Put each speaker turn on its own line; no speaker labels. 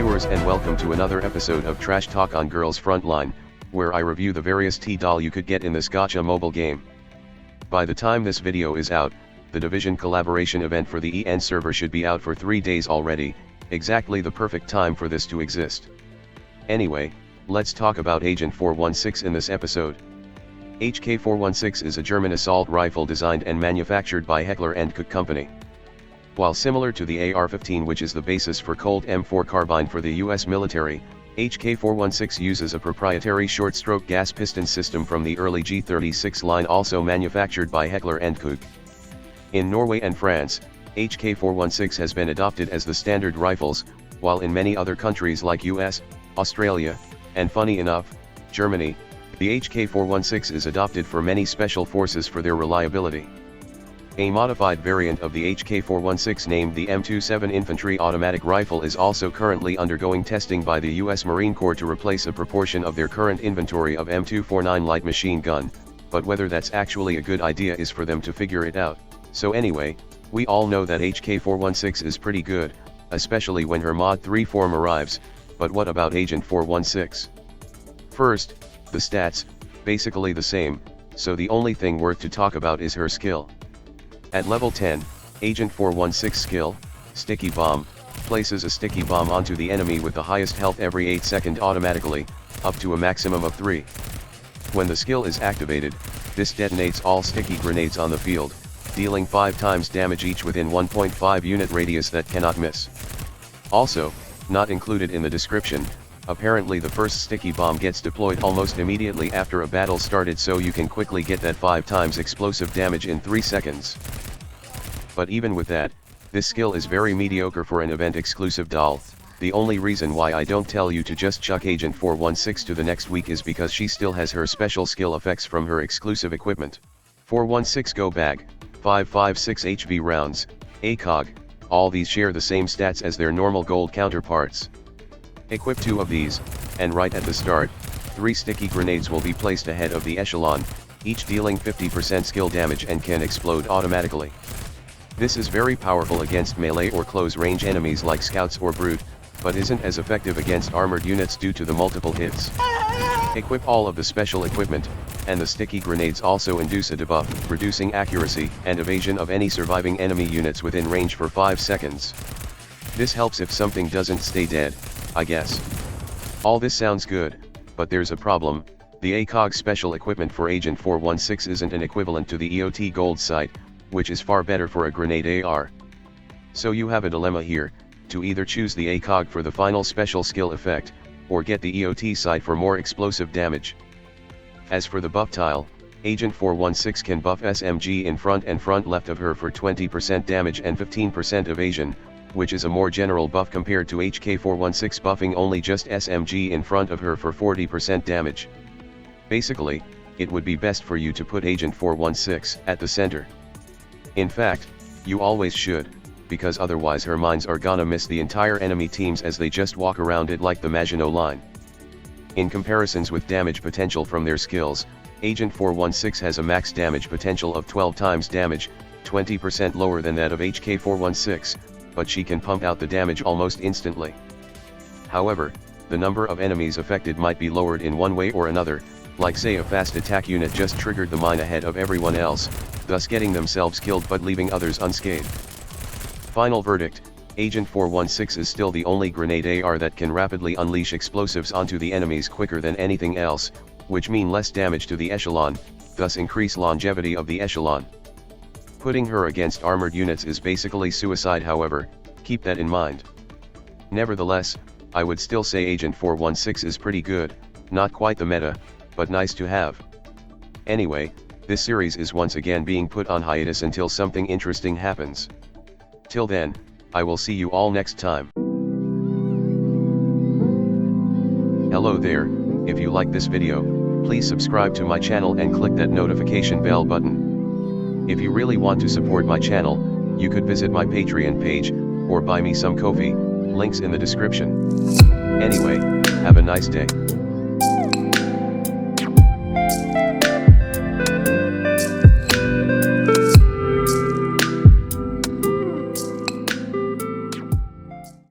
viewers, and welcome to another episode of Trashtalk on Girls Frontline, where I review the various T-doll you could get in this gacha mobile game. By the time this video is out, the Division collaboration event for the EN server should be out for 3 days already, exactly the perfect time for this to exist. Anyway, let's talk about Agent 416 in this episode. HK416 is a German assault rifle designed and manufactured by Heckler & Koch Company. While similar to the AR-15, which is the basis for Colt M4 carbine for the US military, HK416 uses a proprietary short-stroke gas piston system from the early G36 line, also manufactured by Heckler & Koch. In Norway and France, HK416 has been adopted as the standard rifles, while in many other countries like US, Australia, and funny enough, Germany, the HK416 is adopted for many special forces for their reliability. A modified variant of the HK416 named the M27 Infantry Automatic Rifle is also currently undergoing testing by the US Marine Corps to replace a proportion of their current inventory of M249 light machine gun, but whether that's actually a good idea is for them to figure it out. So anyway, we all know that HK416 is pretty good, especially when her Mod 3 form arrives, but what about Agent 416? First, the stats, basically the same, so the only thing worth to talk about is her skill. At level 10, Agent 416 skill, Sticky Bomb, places a sticky bomb onto the enemy with the highest health every 8 seconds automatically, up to a maximum of 3. When the skill is activated, this detonates all sticky grenades on the field, dealing 5 times damage each within 1.5 unit radius that cannot miss. Also, not included in the description, apparently the first sticky bomb gets deployed almost immediately after a battle started, so you can quickly get that 5 times explosive damage in 3 seconds. But even with that, this skill is very mediocre for an event exclusive doll. The only reason why I don't tell you to just chuck Agent 416 to the next week is because she still has her special skill effects from her exclusive equipment. 416 Go Bag, 556 HV rounds, ACOG, all these share the same stats as their normal gold counterparts. Equip 2 of these, and right at the start, 3 sticky grenades will be placed ahead of the echelon, each dealing 50% skill damage and can explode automatically. This is very powerful against melee or close-range enemies like scouts or brute, but isn't as effective against armored units due to the multiple hits. Equip all of the special equipment, and the sticky grenades also induce a debuff, reducing accuracy and evasion of any surviving enemy units within range for 5 seconds. This helps if something doesn't stay dead, I guess. All this sounds good, but there's a problem. The ACOG special equipment for Agent 416 isn't an equivalent to the EOT Gold sight, which is far better for a grenade AR. So you have a dilemma here, to either choose the ACOG for the final special skill effect, or get the EOT sight for more explosive damage. As for the buff tile, Agent 416 can buff SMG in front and front left of her for 20% damage and 15% evasion, which is a more general buff compared to HK416 buffing only just SMG in front of her for 40% damage. Basically, it would be best for you to put Agent 416 at the center. In fact, you always should, because otherwise her mines are gonna miss the entire enemy teams as they just walk around it like the Maginot Line. In comparisons with damage potential from their skills, Agent 416 has a max damage potential of 12 times damage, 20% lower than that of HK416, but she can pump out the damage almost instantly. However, the number of enemies affected might be lowered in one way or another, like say a fast attack unit just triggered the mine ahead of everyone else, thus getting themselves killed but leaving others unscathed. Final verdict, Agent 416 is still the only grenade AR that can rapidly unleash explosives onto the enemies quicker than anything else, which mean less damage to the echelon, thus increase longevity of the echelon. Putting her against armored units is basically suicide, however, keep that in mind. Nevertheless, I would still say Agent 416 is pretty good, not quite the meta, but nice to have. Anyway, this series is once again being put on hiatus until something interesting happens. Till then, I will see you all next time. Hello there, if you like this video, please subscribe to my channel and click that notification bell button. If you really want to support my channel, you could visit my Patreon page, or buy me some coffee, links in the description. Anyway, have a nice day.